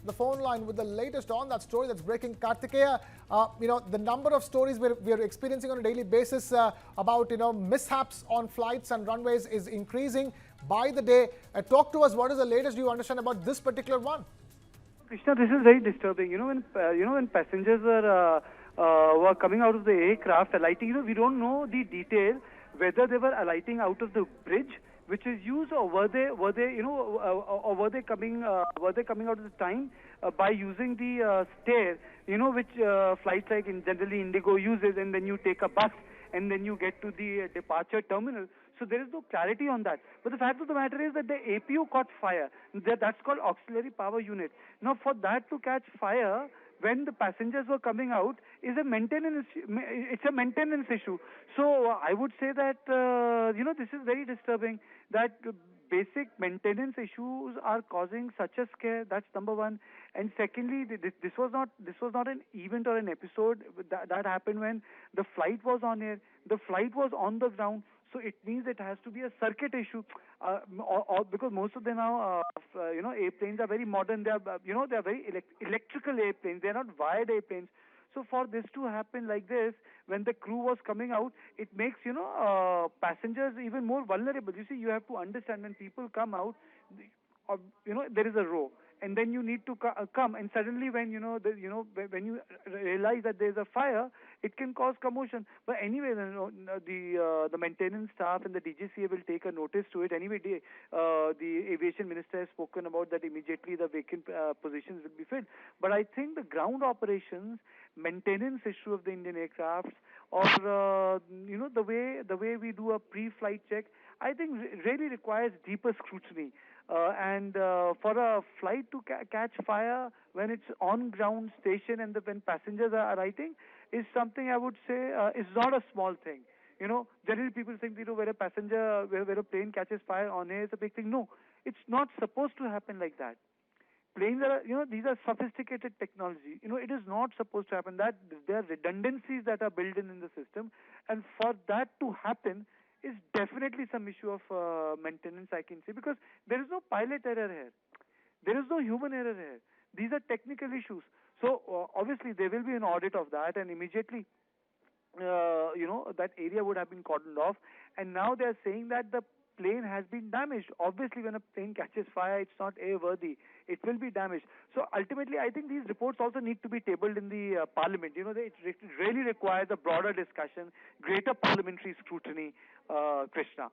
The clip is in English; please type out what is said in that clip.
the phone line with the latest on that story that's breaking. Kartikeya, the number of stories we're experiencing on a daily basis about, mishaps on flights and runways is increasing by the day. Talk to us. What is the latest you understand about this particular one? Krishna, this is very disturbing. When passengers were coming out of the aircraft, alighting, we don't know the detail whether they were alighting out of the bridge which is used, or were they coming out of the time by using the stair, which flights like generally Indigo uses, and then you take a bus and then you get to the departure terminal. So there is no clarity on that. But the fact of the matter is that the APU caught fire. That's called auxiliary power unit. Now, for that to catch fire when the passengers were coming out is a maintenance issue. So I would say that this is very disturbing, that basic maintenance issues are causing such a scare. That's number one. And secondly, this was not an event or an episode that happened when the flight was on air. The flight was on the ground. So it means it has to be a circuit issue, because most of them now, airplanes are very modern. They are, they are very electrical airplanes. They are not wired airplanes. So for this to happen like this, when the crew was coming out, it makes, passengers even more vulnerable. You see, you have to understand, when people come out, there is a row. And then you need to come, and suddenly when when you realize that there is a fire, it can cause commotion. But anyway, the maintenance staff and the DGCA will take a notice to it. Anyway, the aviation minister has spoken about that immediately the vacant positions will be filled. But I think the ground operations, maintenance issue of the Indian aircrafts, or the way we do a pre-flight check, I think really requires deeper scrutiny. For a flight to catch fire when it's on ground station and when passengers are alighting is something I would say is not a small thing. Generally people think where a plane catches fire on air is a big thing. No, it's not supposed to happen like that. Planes are, these are sophisticated technology. It is not supposed to happen. That there are redundancies that are built in the system, and for that to happen is definitely some issue of maintenance, I can say, because there is no pilot error here. There is no human error here. These are technical issues. So obviously there will be an audit of that, and immediately, that area would have been cordoned off. And now they are saying that the plane has been damaged. Obviously, when a plane catches fire, it's not airworthy. It will be damaged. So ultimately, I think these reports also need to be tabled in the parliament. It really requires a broader discussion, greater parliamentary scrutiny, Krishna.